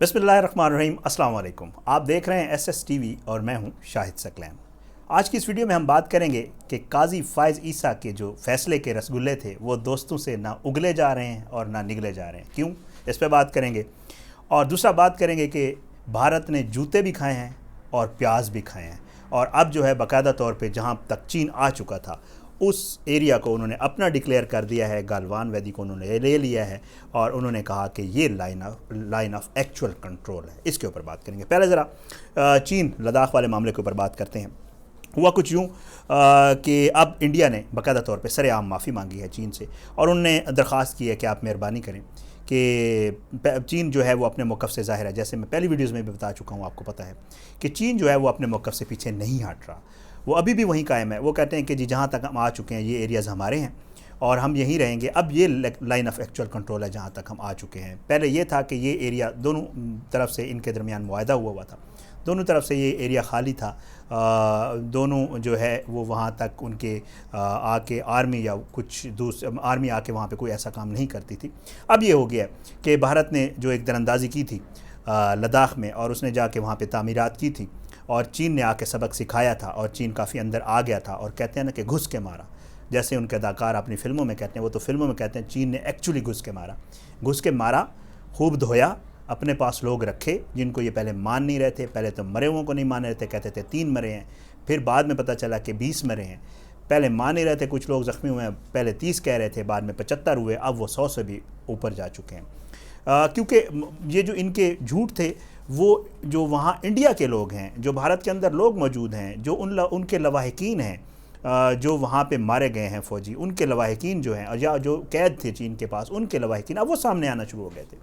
बिस्मिल्लाहिर्रहमानिर्रहीम, अस्सलाम वालेकुम। आप देख रहे हैं एसएस टीवी और मैं हूं शाहिद सकलैन। आज की इस वीडियो में हम बात करेंगे कि काजी फ़ाइज़ ईसा के जो फैसले के रसगुल्ले थे वो दोस्तों से ना उगले जा रहे हैं और ना निगले जा रहे हैं। क्यों, इस पर बात करेंगे। और दूसरा बात करेंगे कि भारत ने जूते भी खाए हैं और प्याज भी खाए हैं, और अब जो है बाकायदा तौर पे जहाँ तक चीन आ चुका था उस एरिया को उन्होंने अपना डिक्लेयर कर दिया है। गालवान वैदी को उन्होंने ले लिया है और उन्होंने कहा कि ये लाइन ऑफ एक्चुअल कंट्रोल है। इसके ऊपर बात करेंगे। पहले ज़रा चीन लद्दाख वाले मामले के ऊपर बात करते हैं। हुआ कुछ यूँ कि अब इंडिया ने बाकायदा तौर पे सरेआम माफ़ी मांगी है चीन से, और उनने दरख्वास्त की है कि आप मेहरबानी करें कि चीन जो है वो अपने मौक़िफ़ से ज़ाहिर है। जैसे मैं पहली वीडियोज़ में भी बता चुका हूँ, आपको पता है कि चीन जो है वो अपने मौक़िफ़ से पीछे नहीं हट रहा, वो अभी भी वहीं कायम है। वो कहते हैं कि जी जहाँ तक हम आ चुके हैं ये एरियाज़ हमारे हैं और हम यहीं रहेंगे। अब ये लाइन ऑफ एक्चुअल कंट्रोल है जहाँ तक हम आ चुके हैं। पहले ये था कि ये एरिया दोनों तरफ से इनके दरमियान मुआहदा हुआ था, दोनों तरफ से ये एरिया खाली था। दोनों जो है वो वहाँ तक उनके आके आर्मी या कुछ आर्मी आके वहाँ पे कोई ऐसा काम नहीं करती थी। अब ये हो गया कि भारत ने जो एक दरअंदाज़ी की थी लद्दाख में, और उसने जाके वहाँ पे तामीरात की थी, और चीन ने आके सबक सिखाया था, और चीन काफ़ी अंदर आ गया था। और कहते हैं ना कि घुस के मारा, जैसे उनके अदाकार अपनी फ़िल्मों में कहते हैं, वो तो फिल्मों में कहते हैं, चीन ने एक्चुअली घुस के मारा, खूब धोया, अपने पास लोग रखे जिनको ये पहले मान नहीं रहे थे। पहले तो मरे हुओं को नहीं मान रहे थे, कहते थे 3 मरे हैं, फिर बाद में पता चला कि 20 मरे हैं। पहले मान नहीं रहे थे, कुछ लोग ज़ख्मी हुए हैं, पहले 30 कह रहे थे, बाद में 75 हुए, अब वो 100 से भी ऊपर जा चुके हैं। क्योंकि ये जो इनके झूठ थे, वो जो वहाँ इंडिया के लोग हैं, जो भारत के अंदर लोग मौजूद हैं, जो उनके लवाहिकीन हैं, जो वहाँ पे मारे गए हैं फ़ौजी, उनके लवाहिकीन जो हैं, या जो कैद थे चीन के पास, उनके लवाहिकीन अब वो सामने आना शुरू हो गए थे,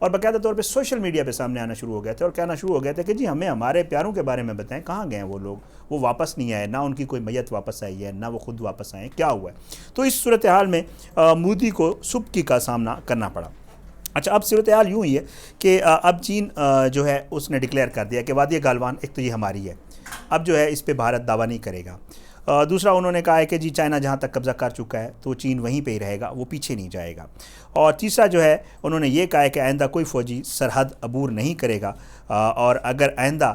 और बाकायदा तौर पे सोशल मीडिया पे सामने आना शुरू हो गए थे, और कहना शुरू हो गए थे कि जी हमें हमारे प्यारों के बारे में बताएं, कहाँ गए हैं वो लोग, वो वापस नहीं आए, ना उनकी कोई मैयत वापस आई है, ना वो खुद वापस आए, क्या हुआ है। तो इस सूरत हाल में मोदी को सुबकी का सामना करना पड़ा। अच्छा, अब सूरत हाल यूँ ही है कि अब चीन जो है उसने डिक्लेयर कर दिया कि वादी गालवान एक तो ये हमारी है, अब जो है इस पे भारत दावा नहीं करेगा। दूसरा उन्होंने कहा है कि जी चाइना जहाँ तक कब्ज़ा कर चुका है तो चीन वहीं पे ही रहेगा, वो पीछे नहीं जाएगा। और तीसरा जो है उन्होंने ये कहा है कि आइंदा कोई फ़ौजी सरहद अबूर नहीं करेगा, और अगर आइंदा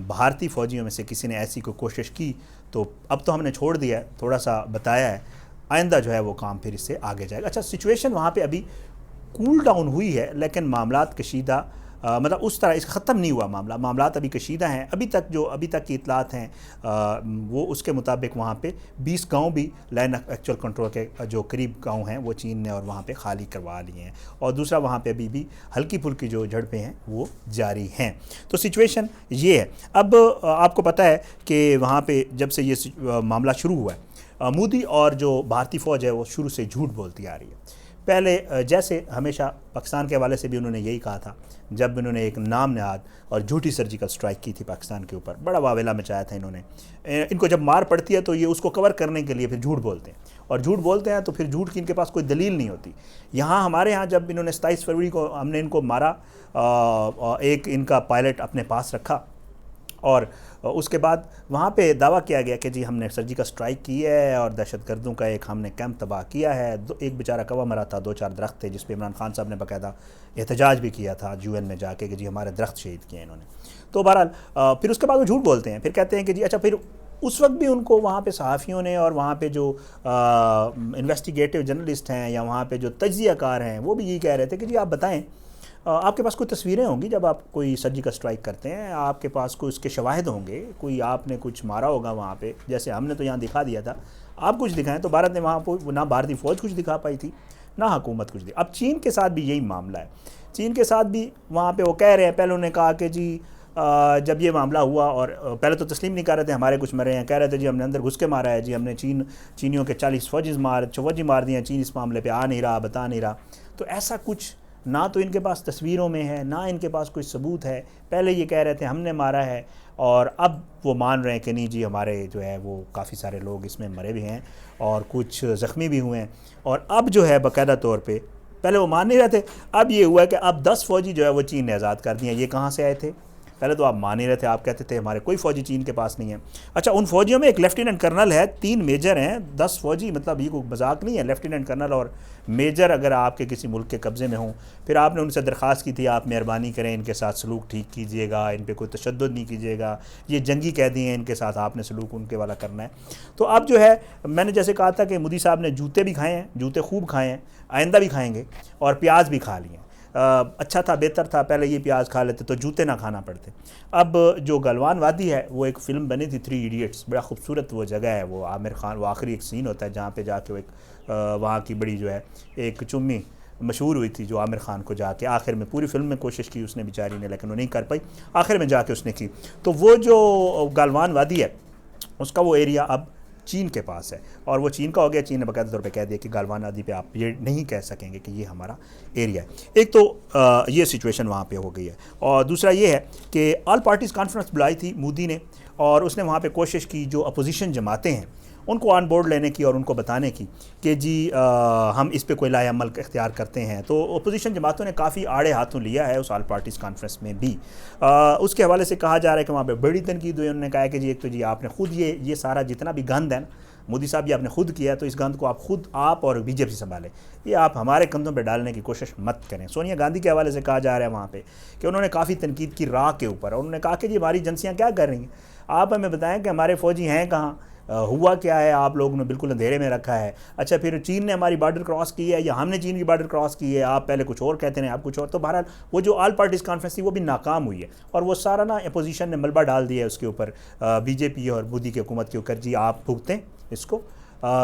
भारतीय फ़ौजियों में से किसी ने ऐसी कोई कोशिश की तो अब तो हमने छोड़ दिया है, थोड़ा सा बताया है, आइंदा जो है वो काम फिर इससे आगे जाएगा। अच्छा, सिचुएशन वहाँ पर अभी कूल डाउन हुई है, लेकिन मामलात कशीदा मतलब उस तरह इसका ख़त्म नहीं हुआ मामलात अभी कशीदा हैं। अभी तक की इतलात हैं वो उसके मुताबिक वहाँ पे 20 गांव भी लाइन ऑफ एक्चुअल कंट्रोल के जो करीब गांव हैं वो चीन ने और वहाँ पे खाली करवा लिए हैं, और दूसरा वहाँ पे अभी भी हल्की फुल्की जो झड़पें हैं वो जारी हैं। तो सिचुएशन ये है। अब आपको पता है कि वहाँ पर जब से ये मामला शुरू हुआ है, मोदी और जो भारतीय फ़ौज है वो शुरू से झूठ बोलती आ रही है। पहले जैसे हमेशा पाकिस्तान के हवाले से भी उन्होंने यही कहा था, जब उन्होंने एक नाम नहाद और झूठी सर्जिकल स्ट्राइक की थी पाकिस्तान के ऊपर, बड़ा वावेला मचाया था इन्होंने। इनको जब मार पड़ती है तो ये उसको कवर करने के लिए फिर झूठ बोलते हैं, और झूठ बोलते हैं तो फिर झूठ की इनके पास कोई दलील नहीं होती। यहाँ हमारे यहाँ जब इन्होंने 27 फरवरी को हमने इनको मारा, एक इनका पायलट अपने पास रखा, और उसके बाद वहाँ पे दावा किया गया कि जी हमने सर्जिकल स्ट्राइक की है और दहशतगर्दों का एक हमने कैंप तबाह किया है। एक बेचारा कौवा मरा था, 2-4 दरख्त थे जिस पे इमरान खान साहब ने बाकायदा एहतजाज भी किया था यूएन में जाके कि जी हमारे दरख्त शहीद किए इन्होंने। तो बहरहाल फिर उसके बाद वो झूठ बोलते हैं, फिर कहते हैं कि जी अच्छा, फिर उस वक्त भी उनको वहाँ पे सहाफ़ियों ने और वहाँ पे जो इन्वेस्टिगेटिव जर्नलिस्ट हैं या वहाँ पे जो तज्ज़ियाकार हैं वो भी यही कह रहे थे कि जी आप बताएं, आपके पास कोई तस्वीरें होंगी जब आप कोई सर्जिकल स्ट्राइक करते हैं, आपके पास कोई उसके शवाहिद होंगे, कोई आपने कुछ मारा होगा वहाँ पे, जैसे हमने तो यहाँ दिखा दिया था, आप कुछ दिखाएं। तो भारत ने वहाँ पर ना भारतीय फ़ौज कुछ दिखा पाई थी, ना हुकूमत कुछ दिखा। अब चीन के साथ भी यही मामला है। चीन के साथ भी वहाँ पर वो कह रहे हैं, पहले उन्होंने कहा कि जी जब ये मामला हुआ, और पहले तो तस्लीम नहीं कर रहे थे हमारे कुछ मरे हैं, कह रहे थे जी हमने अंदर घुस के मारा है, जी हमने चीनियों के 40 फौजी मार दिए हैं, चीन इस मामले पे आ नहीं रहा, बता नहीं रहा। तो ऐसा कुछ ना तो इनके पास तस्वीरों में है, ना इनके पास कोई सबूत है। पहले ये कह रहे थे हमने मारा है, और अब वो मान रहे हैं कि नहीं जी हमारे जो है वो काफ़ी सारे लोग इसमें मरे भी हैं और कुछ ज़ख्मी भी हुए हैं। और अब जो है बाकायदा तौर पे, पहले वो मान नहीं रहे थे, अब ये हुआ कि अब 10 फ़ौजी जो है वो चीन ने आज़ाद कर दिए। ये कहाँ से आए थे? पहले तो आप मान ही रहे थे, आप कहते थे हमारे कोई फ़ौजी चीन के पास नहीं है। अच्छा, उन फ़ौजियों में एक लेफ्टिनेंट कर्नल है, 3 मेजर हैं, 10 फ़ौजी, मतलब ये कोई मजाक नहीं है। लेफ्टिनेंट कर्नल और मेजर अगर आपके किसी मुल्क के कब्ज़े में हों, फिर आपने उनसे दरख्वास्त की थी आप मेहरबानी करें इनके साथ सलूक ठीक कीजिएगा, इन पर कोई तशद्दुद नहीं कीजिएगा, ये जंगी कैदी हैं, इनके साथ आपने सलूक उनके वाला करना है। तो अब जो है, मैंने जैसे कहा था कि मोदी साहब ने जूते भी खाए हैं, जूते खूब खाए हैं, आइंदा भी खाएंगे, और प्याज भी खा लिए। अच्छा था, बेहतर था पहले ये प्याज खा लेते तो जूते ना खाना पड़ते। अब जो गलवान वादी है, वो एक फ़िल्म बनी थी 3 इडियट्स, बड़ा खूबसूरत वो जगह है, वो आमिर खान, वो आखिरी एक सीन होता है जहाँ पे जाके वो एक वहाँ की बड़ी जो है एक चुम्मी मशहूर हुई थी, जो आमिर खान को जाके आखिर में, पूरी फिल्म में कोशिश की उसने बेचारी ने, लेकिन वो नहीं कर पाई, आखिर में जाके उसने की। तो वो जो गलवान वादी है उसका वो एरिया अब चीन के पास है, और वो चीन का हो गया। चीन ने बाकायदा तौर पे कह दिया कि गलवान नदी पे आप ये नहीं कह सकेंगे कि ये हमारा एरिया है। एक तो ये सिचुएशन वहाँ पे हो गई है, और दूसरा ये है कि ऑल पार्टीज़ कॉन्फ्रेंस बुलाई थी मोदी ने, और उसने वहाँ पे कोशिश की जो अपोजिशन जमातें हैं उनको ऑन बोर्ड लेने की और उनको बताने की कि जी हम इस पे कोई लाए अमल इख्तियार करते हैं। तो अपोजिशन जमातों ने काफ़ी आड़े हाथों लिया है उस ऑल पार्टीज़ कॉन्फ्रेंस में भी। उसके हवाले से कहा जा रहा है कि वहाँ पे बड़ी तनकीद हुई। उन्होंने कहा कि जी एक तो जी आपने खुद ये सारा जितना भी गंद है ना मोदी साहब, ये आपने खुद किया है, तो इस गंद को आप और बीजेपी संभालें, ये आप हमारे कंधों पर डालने की कोशिश मत करें। सोनिया गांधी के हवाले से कहा जा रहा है वहाँ पे कि उन्होंने काफ़ी तनकीद की राह के ऊपर, और उन्होंने कहा कि जी हमारी एजेंसियाँ क्या कर रही हैं, आप हमें बताएं कि हमारे फ़ौजी हैं कहाँ, हुआ क्या है, आप लोगों ने बिल्कुल अंधेरे में रखा है। अच्छा, फिर चीन ने हमारी बॉर्डर क्रॉस की है या हमने चीन की बॉर्डर क्रॉस की है, आप पहले कुछ और कहते हैं आप कुछ और। तो बहरहाल वो जो ऑल पार्टीज़ कॉन्फ्रेंस थी वो भी नाकाम हुई है, और वो सारा ना अपोजिशन ने मलबा डाल दिया है उसके ऊपर, बीजेपी और मोदी की हुकूमत के ऊपर, जी आप भुगतें इसको।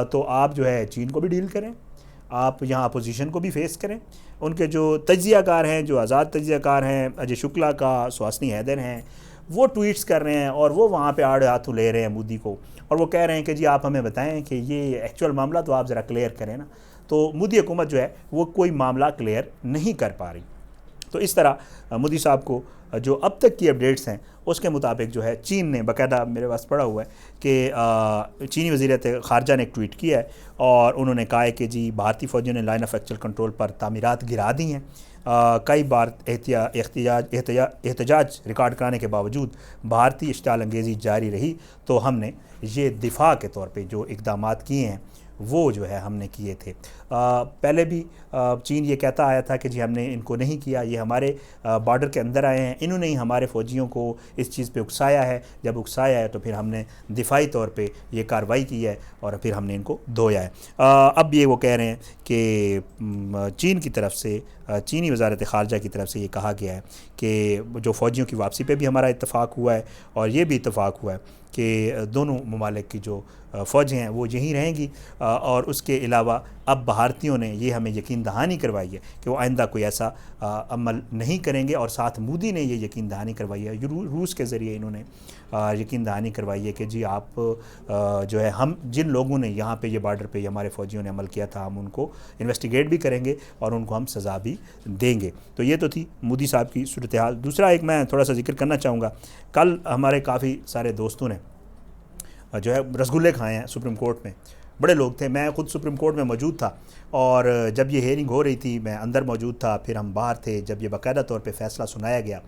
तो आप जो है चीन को भी डील करें, आप यहाँ अपोजिशन को भी फेस करें। उनके जो तज्जियाकार हैं, जो आज़ाद तज्जियाकार हैं, अजय शुक्ला का, सुहासिनी हैदर हैं, वो ट्वीट्स कर रहे हैं और वो वहाँ पे आड़े हाथों ले रहे हैं मोदी को, और वो कह रहे हैं कि जी आप हमें बताएं कि ये एक्चुअल मामला तो आप ज़रा क्लियर करें ना। तो मोदी हुकूमत जो है वो कोई मामला क्लियर नहीं कर पा रही। तो इस तरह मोदी साहब को जो अब तक की अपडेट्स हैं उसके मुताबिक जो है चीन ने, बाकायदा मेरे पास पड़ा हुआ है कि चीनी वज़ीर ख़ारजा ने एक ट्वीट किया है, और उन्होंने कहा है कि जी भारतीय फ़ौजियों ने लाइन ऑफ एक्चुअल कंट्रोल पर तामीरात गिरा दी हैं। कई बार एहतजाज रिकॉर्ड कराने के बावजूद भारतीय इश्ताल अंगेज़ी जारी रही, तो हमने ये दिफा के तौर पे जो इक़दामात किए हैं वो जो है हमने किए थे। पहले भी चीन ये कहता आया था कि जी हमने इनको नहीं किया, ये हमारे बॉर्डर के अंदर आए हैं, इन्होंने ही हमारे फ़ौजियों को इस चीज़ पे उकसाया है। जब उकसाया है तो फिर हमने दिफाई तौर पे ये कार्रवाई की है और फिर हमने इनको धोया है। अब ये वो कह रहे हैं कि चीन की तरफ से, चीनी वज़ारत ख़ारजा की तरफ से ये कहा गया है कि जो फ़ौजियों की वापसी पे भी हमारा इत्तफ़ाक़ हुआ है, और ये भी इत्तफ़ाक़ हुआ है कि दोनों ममालिक की जो फ़ौजें हैं वो यहीं रहेंगी। और उसके अलावा अब भारतीयों ने ये हमें यकीन दहानी करवाई है कि वो आइंदा कोई ऐसा अमल नहीं करेंगे, और साथ मोदी ने ये यकीन दहानी करवाई है, रूस के ज़रिए इन्होंने यकीन दहानी करवाई है कि जी आप जो है, हम जिन लोगों ने यहाँ पे ये बॉर्डर पे हमारे फ़ौजियों ने अमल किया था, हम उनको इन्वेस्टिगेट भी करेंगे और उनको हम सज़ा भी देंगे। तो ये तो थी मोदी साहब की सूरत हाल। दूसरा एक मैं थोड़ा सा जिक्र करना चाहूँगा, कल हमारे काफ़ी सारे दोस्तों ने जो है रसगुल्ले खाए हैं सुप्रीम कोर्ट में। बड़े लोग थे, मैं खुद सुप्रीम कोर्ट में मौजूद था, और जब ये हेयरिंग हो रही थी मैं अंदर मौजूद था, फिर हम बाहर थे जब ये बाकायदा तौर पे फ़ैसला सुनाया गया।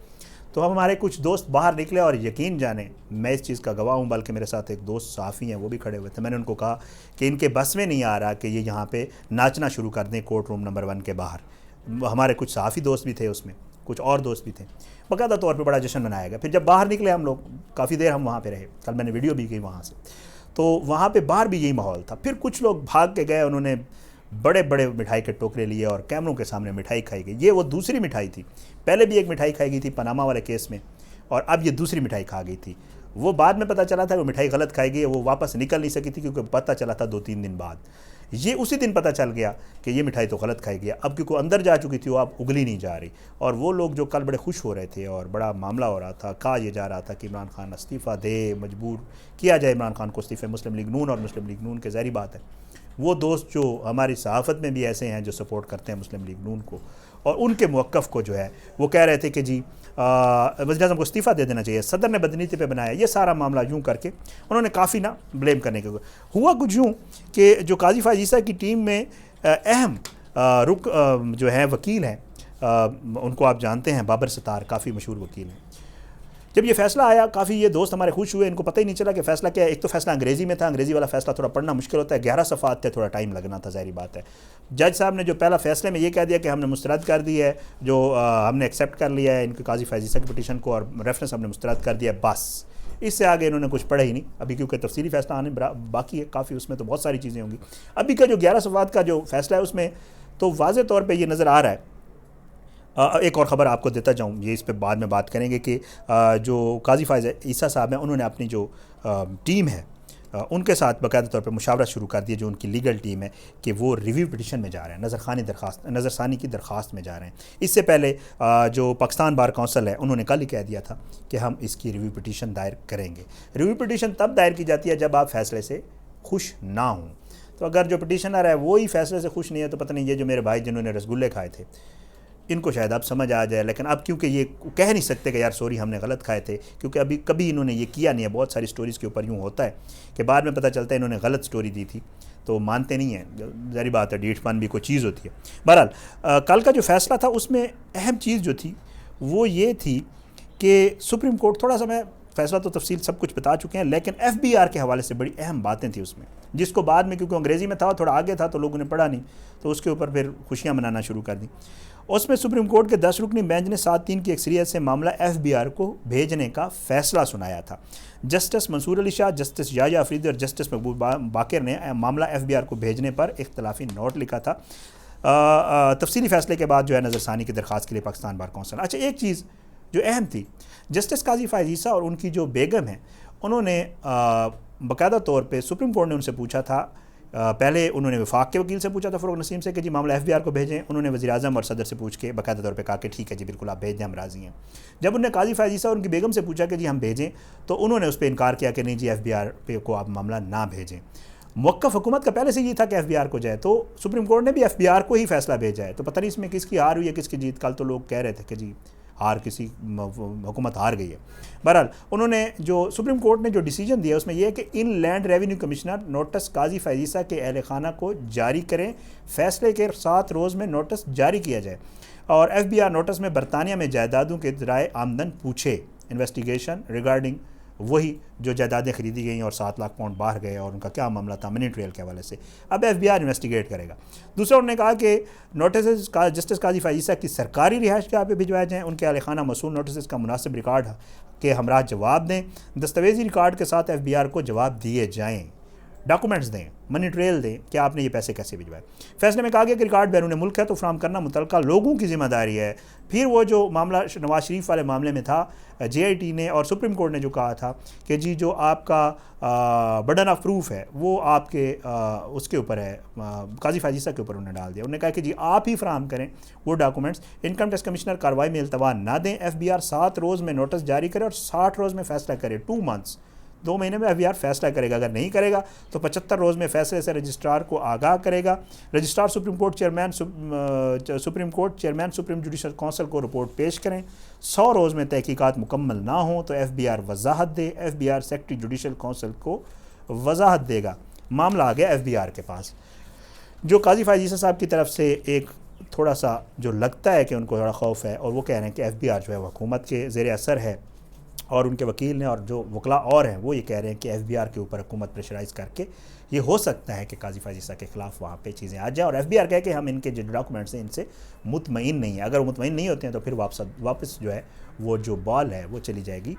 तो हम हमारे कुछ दोस्त बाहर निकले, और यकीन जाने मैं इस चीज़ का गवाह हूँ, बल्कि मेरे साथ एक दोस्त सहाफ़ी हैं वो भी खड़े हुए थे। मैंने उनको कहा कि इनके बस में नहीं आ रहा कि ये यहाँ पे नाचना शुरू कर दें कोर्ट रूम नंबर 1 के बाहर। हमारे कुछ सहाफ़ी दोस्त भी थे उसमें, कुछ और दोस्त भी थे। बाकायदा तौर पे बड़ा जश्न मनाया गया। फिर जब बाहर निकले हम लोग, काफ़ी देर हम वहाँ पे रहे, कल मैंने वीडियो भी की वहाँ से, तो वहाँ पे बाहर भी यही माहौल था। फिर कुछ लोग भाग के गए, उन्होंने बड़े बड़े मिठाई के टोकरे लिए और कैमरों के सामने मिठाई खाई गई। ये वो दूसरी मिठाई थी, पहले भी एक मिठाई खाई गई थी पनामा वाले केस में, और अब ये दूसरी मिठाई खा गई थी। वो बाद में पता चला था वो मिठाई गलत खाई गई है, वो वापस निकल नहीं सकी थी, क्योंकि पता चला था 2-3 दिन बाद। ये उसी दिन पता चल गया कि ये मिठाई तो गलत खाई गया। अब क्योंकि अंदर जा चुकी थी वो, अब उगली नहीं जा रही। और वो लोग जो कल बड़े खुश हो रहे थे और बड़ा मामला हो रहा था, कहा यह जा रहा था कि इमरान खान इस्तीफ़ा दे, मजबूर किया जाए इमरान खान को इस्तीफ़े मुस्लिम लीग नून, और मुस्लिम लीग नून के ज़ाहिर बात है वो दोस्त जो हमारी सहाफ़त में भी ऐसे हैं जो सपोर्ट करते हैं मुस्लिम लीग नून को, और उनके मौक़िफ़ को जो है वो कह रहे थे कि जी वज़ीर-ए-आज़म को इस्तीफ़ा दे देना चाहिए, सदर ने बदनीति पे बनाया। ये सारा मामला यूँ करके उन्होंने काफ़ी ना ब्लेम करने के हुआ कुछ यूँ कि जो काजी फ़ाइज़ ईसा की टीम में अहम रुक जो है वकील हैं, उनको आप जानते हैं, बाबर सत्तार, काफ़ी मशहूर वकील हैं। जब ये फैसला आया काफ़ी ये दोस्त हमारे खुश हुए, इनको पता ही नहीं चला कि फ़ैसला क्या है। एक तो फैसला अंग्रेज़ी में था, अंग्रेज़ी वाला फैसला थोड़ा पढ़ना मुश्किल होता है, 11 सफ़ात थे, थोड़ा टाइम लगना था, ज़ाहिर बात है। जज साहब ने जो पहला फैसले में ये कह दिया कि हमने मुस्तरद कर दी है, जो हमने एक्सेप्ट कर लिया है इनके काजी फैज़ ईसा की पिटीशन को, और रेफरेंस हमने मुस्तरद कर दिया, बस इससे आगे इन्होंने कुछ पढ़ा ही नहीं अभी, क्योंकि तफसीली फैसला आने बाकी है काफ़ी, उसमें तो बहुत सारी चीज़ें होंगी। अभी का जो 11 सफ़ात का जो फैसला है उसमें तो वाज़े तौर पर ये नज़र आ रहा है। एक और ख़बर आपको देता जाऊँ, ये इस पे बाद में बात करेंगे कि जो काजी फ़ाइज़ ईसा साहब हैं उन्होंने अपनी जो टीम है उनके साथ बाकायदा तौर पे मुशावरा शुरू कर दिया, जो उनकी लीगल टीम है, कि वो रिव्यू पिटीशन में जा रहे हैं, नज़रसानी की दरख्वास्त में जा रहे हैं। इससे पहले जो पाकिस्तान बार काउंसिल है उन्होंने कल ही कह दिया था कि हम इसकी रिव्यू पिटीशन दायर करेंगे। रिव्यू पिटीशन तब दायर की जाती है जब आप फैसले से खुश ना हों। तो अगर जो पिटीशनर है वो ही फैसले से खुश नहीं है तो पता नहीं, ये जो मेरे भाई जिन्होंने रसगुल्ले खाए थे इनको शायद अब समझ आ जाए, लेकिन अब क्योंकि ये कह नहीं सकते कि यार सॉरी हमने गलत खाए थे, क्योंकि अभी कभी इन्होंने ये किया नहीं है। बहुत सारी स्टोरीज़ के ऊपर यूँ होता है कि बाद में पता चलता है इन्होंने गलत स्टोरी दी थी, तो मानते नहीं हैं, ज़ाहिर बात है, डीठपन भी कोई चीज़ होती है। बहरहाल कल का जो फैसला था उसमें अहम चीज़ जो थी वो ये थी कि सुप्रीम कोर्ट, थोड़ा सा मैं फैसला तो तफसील सब कुछ बता चुके हैं, लेकिन FBR के हवाले से बड़ी अहम बातें थी उसमें, जिसको बाद में क्योंकि अंग्रेज़ी में था थोड़ा आगे था तो लोगों ने पढ़ा नहीं, तो उसके ऊपर फिर खुशियाँ मनाना शुरू कर दी। उसमें सुप्रीम कोर्ट के 10 रुकनी बेंच ने 7-3 की अक्सरियत से मामला FBR को भेजने का फ़ैसला सुनाया था। जस्टिस मंसूर अली शाह, जस्टिस याया अफरीदी और जस्टिस महबूब बाकर ने मामला FBR को भेजने पर इख्तलाफी नोट लिखा था। तफसीली फ़ैसले के बाद जो है नज़रसानी की दरख्वास्त के लिए पाकिस्तान बार काउंसिल। अच्छा, एक चीज़ जो अहम थी, जस्टिस काजी फ़ाइज़ ईसा और उनकी जो बेगम है उन्होंने बाकायदा तौर पे सुप्रीम कोर्ट ने उनसे पूछा था, पहले उन्होंने वफाक के वकील से पूछा था फ़रूक नसीम से कि जी मामला FBR को भेजें, उन्होंने वज़ीर-ए-आज़म और सदर से पूछ के बाकायदा तौर पे कहा कि ठीक है जी बिल्कुल आप भेज दें, हम राज़ी हैं। जब उन्होंने काजी फ़ाइज़ ईसा और उनकी बेगम से पूछा कि जी हम भेजें, तो उन्होंने उस पर इनकार किया कि नहीं जी FBR पे को आप मामला ना भेजें। मुवक्कफ़ हुकूमत का पहले से ये था कि FBR को जाए, तो सुप्रीम कोर्ट ने भी FBR को ही फ़ैसला भेजा है। तो पता नहीं इसमें किसकी हार हुई है किसकी जीत। कल तो लोग कह रहे थे कि जी हार किसी हुकूमत हार गई है। बहरहाल उन्होंने जो सुप्रीम कोर्ट ने जो डिसीजन दिया उसमें यह है कि in land revenue commissioner notice Qazi Faez Isa के अहल खाना को जारी करें, फैसले के 7 रोज़ में नोटिस जारी किया जाए, और FBR नोटिस में बरतानिया में जायदादों के ज़राए आमदन पूछे, इन्वेस्टिगेशन रिगार्डिंग वही जो जायदादें खरीदी गई और 7 लाख पाउंड बाहर गए और उनका क्या मामला था मनी ट्रेल के हवाले से, अब FBR इन्वेस्टिगेट करेगा। दूसरा उन्होंने कहा कि नोटिस जस्टिस काजी फ़ाइज़ ईसा की सरकारी रिहाइश गाह पे भिजवाए जाएँ, उनके अहल खाना मसूल नोटिस का मुनासिब रिकॉर्ड के हमरा जवाब दें, दस्तावेजी रिकॉर्ड के साथ FBR को जवाब दिए जाएँ, डॉक्यूमेंट्स दें, मनी ट्रेल दें कि आपने ये पैसे कैसे भिजवाए। फैसले में कहा गया कि रिकॉर्ड बैरून मुल्क है तो फ्राहम करना मुतल्लिका लोगों की जिम्मेदारी है। फिर वो जो मामला नवाज शरीफ वाले मामले में था, JIT ने और सुप्रीम कोर्ट ने जो कहा था कि जी जो आपका बर्डन ऑफ प्रूफ है वो आपके उसके ऊपर है, काजी फ़ाइज़ ईसा के ऊपर उन्होंने डाल दिया। उन्होंने कहा कि जी आप ही फ्राहम करें वो डॉक्यूमेंट्स, इनकम टैक्स कमिश्नर कार्रवाई में इल्तवा ना दें, FBR 7 रोज़ में नोटिस जारी करे और 60 रोज़ में फ़ैसला करे, 2 मंथ्स, 2 महीने में FBR फैसला करेगा। अगर नहीं करेगा तो 75 रोज़ में फैसले से रजिस्ट्रार को आगाह करेगा। Registrar supreme court chairman supreme judicial council को रिपोर्ट पेश करें। 100 रोज़ में तहकीकात मुकम्मल ना हो तो FBR वजाहत दे, FBR सेक्रेटरी जुडिशल काउंसिल को वजाहत देगा। मामला आ गया FBR के पास। जो काजी फ़ाइज़ ईसा साहब की तरफ से एक थोड़ा सा जो लगता है कि उनको थोड़ा खौफ है, और वो कह रहे हैं कि FBR जो है हुकूमत के ज़ेर असर है, और उनके वकील ने और जो वकला और हैं वो ये कह रहे हैं कि FBR के ऊपर हुकूमत प्रेशराइज़ करके ये हो सकता है कि काजी फ़ाइज़ ईसा के ख़िलाफ़ वहाँ पे चीज़ें आ जाए, और FBR कहे कि हम इनके जो डॉक्यूमेंट्स हैं इनसे मुतमईन नहीं है। अगर वो मुतमईन नहीं होते हैं तो फिर वापस जो है वो जो बॉल है वो चली जाएगी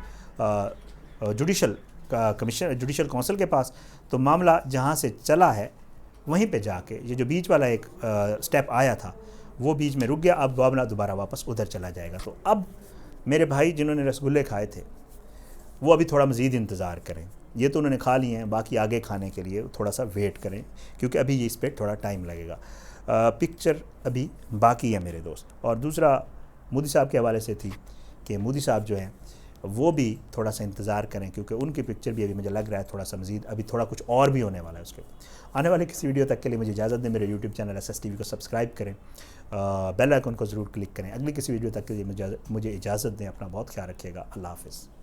जुडिशल जुडिशल काउंसिल के पास। तो मामला जहाँ से चला है वहीं पे जाके ये जो बीच वाला एक स्टेप आया था वो बीच में रुक गया, अब मामला दोबारा वापस उधर चला जाएगा। तो अब मेरे भाई जिन्होंने रसगुल्ले खाए थे वो अभी थोड़ा मज़ीद इंतज़ार करें, ये तो उन्होंने खा लिए हैं, बाकी आगे खाने के लिए थोड़ा सा वेट करें, क्योंकि अभी ये इस पर थोड़ा टाइम लगेगा। पिक्चर अभी बाकी है मेरे दोस्त। और दूसरा मोदी साहब के हवाले से थी कि मोदी साहब जो हैं वो भी थोड़ा सा इंतज़ार करें, क्योंकि उनकी पिक्चर भी अभी मुझे लग रहा है थोड़ा सा मज़ीद अभी थोड़ा कुछ और भी होने वाला है उसके। आने वाले किसी वीडियो तक के लिए मुझे इजाज़त दें। मेरे YouTube चैनल SSTV को सब्सक्राइब करें, बेल आइकन को ज़रूर क्लिक करें। अगली किसी वीडियो तक के लिए मुझे इजाज़त दें। अपना बहुत ख्याल रखिएगा। अल्लाह हाफ़िज़।